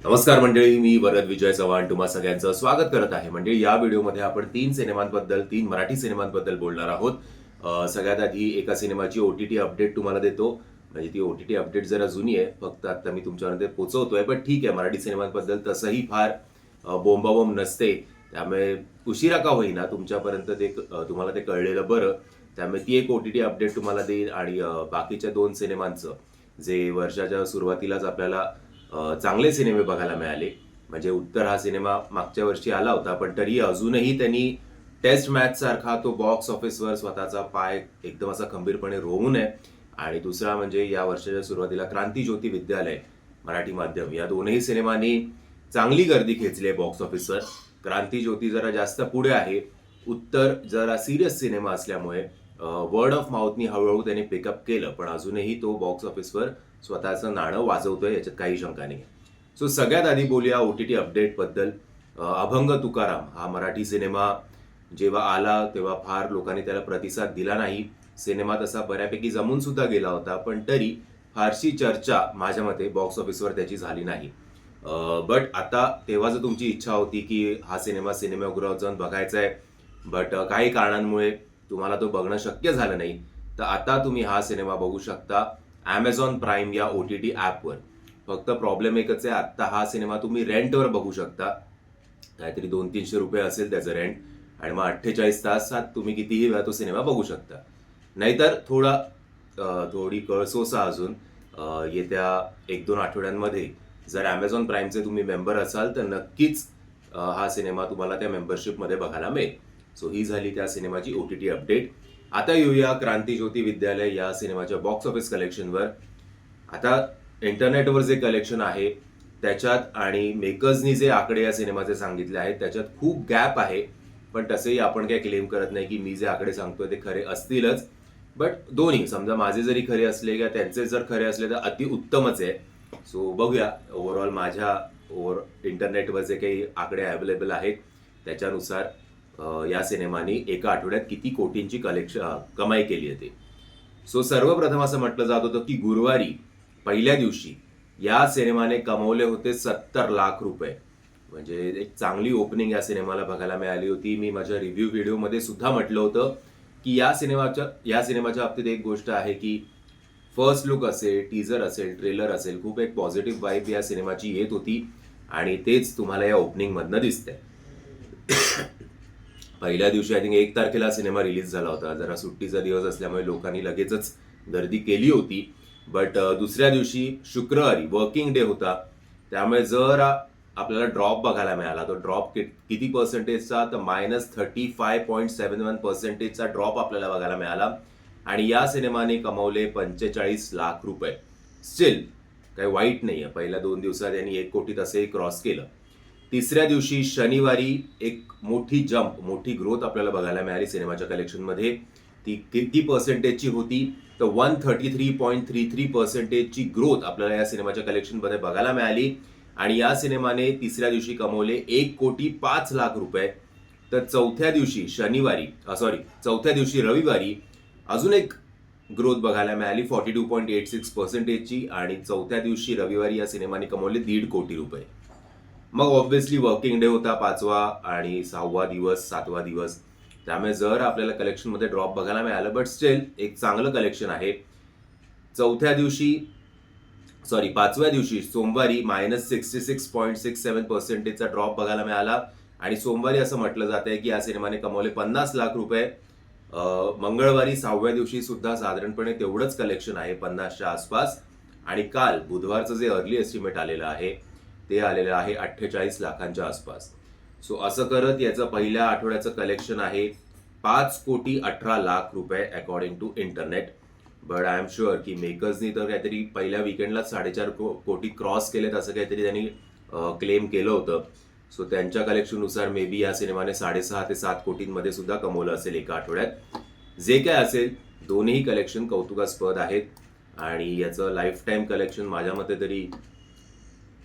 नमस्कार मंडळी, मी वरद विजय चव्हाण तुम्हा सगळ्यांचं स्वागत करत आहे. म्हणजे या व्हिडिओमध्ये आपण तीन मराठी सिनेमांबद्दल बोलणार आहोत. सगळ्यात आधी एका सिनेमाची OTT अपडेट तुम्हाला देतो. म्हणजे ती OTT अपडेट जरा जुनी आहे, फक्त आता मी तुमच्यामध्ये पोहोचवतोय, पण ठीक आहे. मराठी सिनेमांबद्दल तसंही फार बोंबाबोंब नसते, त्यामुळे उशिरा का होईना तुमच्यापर्यंत तुम्हाला ते कळलेलं बरं. त्यामुळे ती एक OTT अपडेट तुम्हाला देईल आणि बाकीच्या 2 सिनेमांचं जे वर्षाच्या सुरुवातीलाच आपल्याला चांगले सिनेमे बघायला मिळाले. म्हणजे उत्तर हा सिनेमा मागच्या वर्षी आला होता, पण तरी अजूनही त्यांनी टेस्ट मॅच सारखा तो बॉक्स ऑफिसवर स्वतःचा पाय एकदम असा खंबीरपणे रोवू नये. आणि दुसरा म्हणजे या वर्षाच्या सुरुवातीला क्रांतिज्योती विद्यालय मराठी माध्यम या दोनही सिनेमांनी चांगली गर्दी खेचली आहे बॉक्स ऑफिसवर. क्रांतिज्योती जरा जास्त पुढे आहे. उत्तर जरा सिरियस सिनेमा असल्यामुळे वर्ड ऑफ माउथनी हळूहळू त्यांनी पिकअप केलं, पण अजूनही तो बॉक्स ऑफिसवर स्वतःचं नाणं वाजवतोय, याच्यात काही शंका नाही. सो सगळ्यात आधी बोलूया OTT अपडेटबद्दल. अभंग तुकाराम हा मराठी सिनेमा जेव्हा आला तेव्हा फार लोकांनी त्याला प्रतिसाद दिला नाही. सिनेमा तसा बऱ्यापैकी जमून सुद्धा गेला होता, पण तरी फारशी चर्चा माझ्या मते बॉक्स ऑफिसवर त्याची झाली नाही. बट आता तेव्हा जर तुमची इच्छा होती की हा सिनेमा सिनेमागृहात जाऊन बघायचा आहे, बट काही कारणांमुळे तुम्हाला तो बघणं शक्य झालं नाही, तर आता तुम्ही हा सिनेमा बघू शकता Amazon प्राईम या OTT ॲपवर. फक्त प्रॉब्लेम एकच आहे, आत्ता हा सिनेमा तुम्ही रेंटवर बघू शकता. काहीतरी 200-300 रुपये असेल त्याचं रेंट, आणि मग 48 तासात तुम्ही कितीही वेळा तो सिनेमा बघू शकता. नाहीतर थोडी कळसोसा अजून येत्या 1-2 आठवड्यांमध्ये जर Amazon प्राईमचे तुम्ही मेंबर असाल तर नक्कीच हा सिनेमा तुम्हाला त्या मेंबरशिपमध्ये बघायला मिळेल. सो ही झाली त्या सिनेमाची OTT अपडेट. आता येऊया क्रांतिज्योती विद्यालय या सिनेमाच्या बॉक्स ऑफिस कलेक्शनवर. आता इंटरनेटवर जे कलेक्शन आहे त्याच्यात आणि मेकर्सनी जे आकडे या सिनेमाचे सांगितले आहेत त्याच्यात खूप गॅप आहे. पण तसेही आपण काही क्लेम करत नाही की मी जे आकडे सांगतोय ते खरे असतीलच. बट दोन्ही समजा माझे जरी खरे असले किंवा त्यांचे जर खरे असले तर अतिउत्तमच आहे. सो बघूया ओव्हरऑल माझ्या इंटरनेटवर जे काही आकडे अवेलेबल आहेत त्याच्यानुसार या सिनेमाने एका आठवड्यात किती कोटींची कमाई केली आहे ते. सो सर्वप्रथम असं म्हटलं जात होतं की गुरुवारी पहिल्या दिवशी या सिनेमाने कमवले होते 70 लाख रुपये. म्हणजे एक चांगली ओपनिंग या सिनेमाला बघायला मिळाली होती. मी माझ्या रिव्ह्यू व्हिडिओमध्ये सुद्धा म्हटलं होतं की या सिनेमाच्या बाबतीत एक गोष्ट आहे की फर्स्ट लुक असेल, टीजर असेल, ट्रेलर असेल, खूप एक पॉझिटिव्ह वाईब या सिनेमाची येत होती आणि तेच तुम्हाला या ओपनिंग मधनं दिसतंय. पहिल्या दिवशी आय थिंक 1 तारखेला सिनेमा रिलीज झाला होता. जरा सुट्टीचा दिवस असल्यामुळे लोकांनी लगेचच गर्दी केली होती. बट दुसऱ्या दिवशी शुक्रवारी वर्किंग डे होता, त्यामुळे जर आपल्याला ड्रॉप बघायला मिळाला. तो ड्रॉप किती पर्सेंटेजचा, तर -35.71% ड्रॉप आपल्याला बघायला मिळाला. आणि या सिनेमाने कमवले 45 लाख रुपये. स्टील काही वाईट नाहीये. पहिल्या 2 दिवसात यांनी 1 कोटी तसेही क्रॉस केलं. तिसऱ्या दिवशी शनिवारी एक मोठी ग्रोथ आपल्याला बघायला मिळाली सिनेमाच्या कलेक्शनमध्ये. ती किती पर्सेंटेजची होती, तर 133.33% ग्रोथ आपल्याला या सिनेमाच्या कलेक्शनमध्ये बघायला मिळाली. आणि या सिनेमाने तिसऱ्या दिवशी कमवले 1,05,00,000 रुपये. तर चौथ्या दिवशी रविवारी अजून एक ग्रोथ बघायला मिळाली 42.86%ची, आणि चौथ्या दिवशी रविवारी या सिनेमाने कमवले 1.5 कोटी रुपये. मग ऑब्व्हियसली वर्किंग डे होता 5वा आणि 6वा दिवस, 7वा दिवस, त्यामुळे जर आपल्याला कलेक्शनमध्ये ड्रॉप बघायला मिळालं, बट स्टील एक चांगलं कलेक्शन आहे. 5व्या दिवशी सोमवारी -66.67%चा ड्रॉप बघायला मिळाला. आणि सोमवारी असं म्हटलं जात आहे की या सिनेमाने कमवले 50 लाख रुपये. मंगळवारी 6व्या दिवशी सुद्धा साधारणपणे तेवढंच कलेक्शन आहे, 50च्या आसपास. आणि काल बुधवारचं जे अर्ली एस्टिमेट आलेलं आहे ते आलेलं आहे 48 लाखांच्या आसपास. सो असं करत याचं पहिल्या आठवड्याचं कलेक्शन आहे 5,18,00,000 रुपये according to internet. But I am sure की मेकर्सनी तर काहीतरी पहिल्या विकेंडला 4.5 कोटी क्रॉस केलेत असं काहीतरी त्यांनी क्लेम केलं होतं. सो त्यांच्या कलेक्शननुसार मे बी या सिनेमाने 6.5 ते 7 कोटींमध्ये सुद्धा कमवलं असेल एका आठवड्यात. जे काय असेल, दोन्ही कलेक्शन कौतुकास्पद आहेत. आणि याचं लाईफ टाईम कलेक्शन माझ्या मते तरी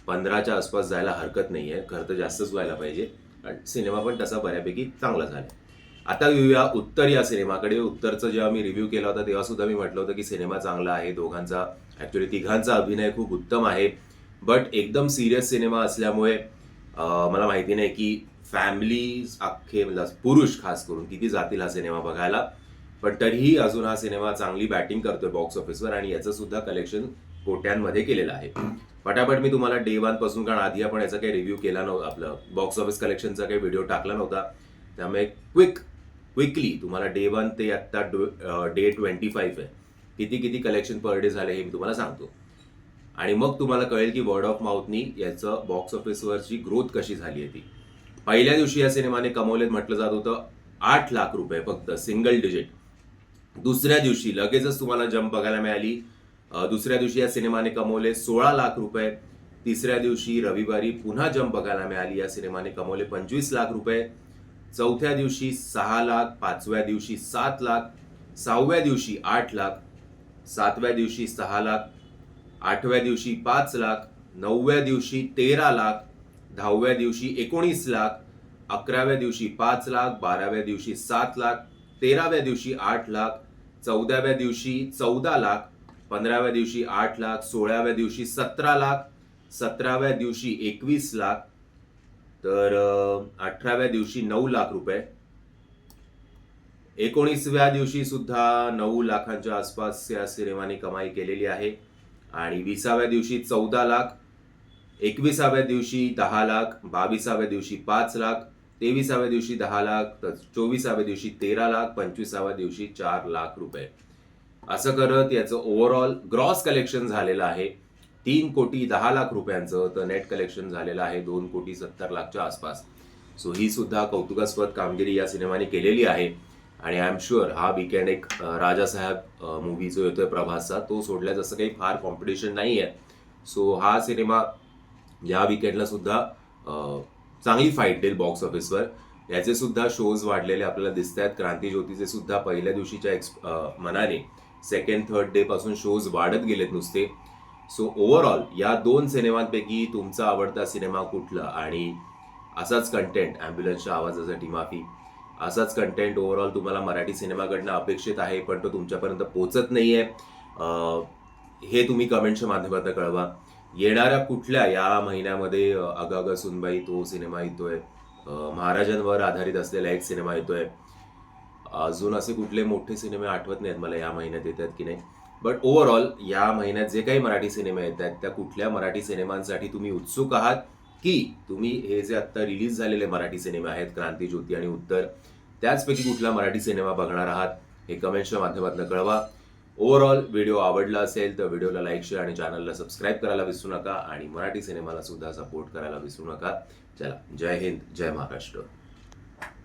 15च्या आसपास जायला हरकत नाही आहे. खरं तर जास्तच व्हायला पाहिजे, आणि सिनेमा पण तसा बऱ्यापैकी चांगला झाला. आता येऊया उत्तर या सिनेमाकडे. उत्तरचं जेव्हा मी रिव्ह्यू केला होता तेव्हा सुद्धा मी म्हटलं होतं की सिनेमा चांगला आहे. तिघांचा अभिनय खूप उत्तम आहे. बट एकदम सिरियस सिनेमा असल्यामुळे मला माहिती नाही की फॅमिली अख्खे म्हणजे पुरुष खास करून किती जातील हा सिनेमा बघायला. पण तरीही अजून हा सिनेमा चांगली बॅटिंग करतोय बॉक्स ऑफिसवर आणि याचं सुद्धा कलेक्शन कोट्यांमध्ये केलेलं आहे. पटापट मी तुम्हाला डे वन पासून, कारण आधी आपण याचा काही रिव्ह्यू केला नव्हता, आपलं बॉक्स ऑफिस कलेक्शनचा काही व्हिडिओ टाकला नव्हता, त्यामुळे क्विकली तुम्हाला डे वन ते आत्ता डे 25 आहे किती किती कलेक्शन पर डे झाले हे मी तुम्हाला सांगतो. आणि मग तुम्हाला कळेल की वर्ड ऑफ माउथनी याचं बॉक्स ऑफिसवरची ग्रोथ कशी झाली आहे ती. पहिल्या दिवशी या सिनेमाने कमवलेत म्हटलं जात होतं 8 लाख रुपये फक्त, सिंगल डिजिट. दुसऱ्या दिवशी लगेचच तुम्हाला जंप बघायला मिळाली. दुसऱ्या दिवशी या सिनेमाने कमवले 16 लाख रुपये. तिसऱ्या दिवशी रविवारी पुन्हा जंप बघायला मिळाली, या सिनेमाने कमवले 25 लाख रुपये. चौथ्या दिवशी 6 लाख, पाचव्या दिवशी 7 लाख, 6व्या दिवशी 8 लाख, 7व्या दिवशी 6 लाख, 8व्या दिवशी 5 लाख, 9व्या दिवशी 13 लाख, 10व्या दिवशी 19 लाख, 11व्या दिवशी 5 लाख, 12व्या दिवशी 7 लाख, 13व्या दिवशी 8 लाख, 14व्या दिवशी 14 लाख, 15व्या दिवशी 8 लाख, 16व्या दिवशी 17 लाख, 17व्या दिवशी 21 लाख, तर 18व्या दिवशी 9 लाख रुपये, 19व्या दिवशी सुद्धा 9 लाखांच्या आसपास या सिनेमाने कमाई केलेली आहे. आणि 20व्या दिवशी 14 लाख, 21व्या दिवशी 10 लाख, 22व्या दिवशी 5 लाख, 23व्या दिवशी 10 लाख, तर 24व्या दिवशी 13 लाख, 25व्या दिवशी 4 लाख रुपये. असं करत याचं ओव्हरऑल ग्रॉस कलेक्शन झालेलं आहे 3 कोटी 10 लाख रुपयांचं, तर नेट कलेक्शन झालेलं आहे 2 कोटी 70 लाखच्या आसपास. सो ही सुद्धा कौतुकास्पद कामगिरी या सिनेमाने केलेली आहे. आणि आय एम शुअर हा वीकेंड एक राजासाहेब मूवी जो येतोय प्रभासचा, तो सोडल्यास असं काही फार कॉम्पिटिशन नाही आहे. सो हा सिनेमा या वीकेंडला सुद्धा चांगली फाईट देईल बॉक्स ऑफिसवर. याचे सुद्धा शोज वाढलेले आपल्याला दिसत आहेत. क्रांती ज्योतीचे सुद्धा पहिल्या दिवशीच्या मनाने सेकंड थर्ड डे पासून शोज वाढत गेलेत नुसते. सो ओव्हरऑल या 2 सिनेमांपैकी तुमचा आवडता सिनेमा कुठला, आणि असाच कंटेंट, ॲम्ब्युलन्सच्या आवाजासाठी माफी, असाच कंटेंट ओव्हरऑल तुम्हाला मराठी सिनेमाकडनं अपेक्षित आहे पण तो तुमच्यापर्यंत पोहोचत नाहीये, हे तुम्ही कमेंटच्या माध्यमातून कळवा. येणाऱ्या कुठल्या या महिन्यामध्ये अगं सुनबाई तो सिनेमा येतोय, महाराजांवर आधारित असलेला एक सिनेमा येतोय, अजून असे कुठले मोठे सिनेमे आठवत नाहीत मला या महिन्यात येतात की नाही. बट ओव्हरऑल या महिन्यात जे काही मराठी सिनेमे येत आहेत त्या कुठल्या मराठी सिनेमांसाठी तुम्ही उत्सुक आहात, की तुम्ही हे जे आत्ता रिलीज झालेले मराठी सिनेमे आहेत क्रांती ज्योती आणि उत्तर, त्याचपैकी कुठला मराठी सिनेमा बघणार आहात हे कमेंट्सच्या माध्यमातून कळवा. ओव्हरऑल व्हिडिओ आवडला असेल तर व्हिडिओला लाईक, शेअर आणि चॅनलला सबस्क्राईब करायला विसरू नका आणि मराठी सिनेमाला सुद्धा सपोर्ट करायला विसरू नका. चला, जय हिंद, जय महाराष्ट्र.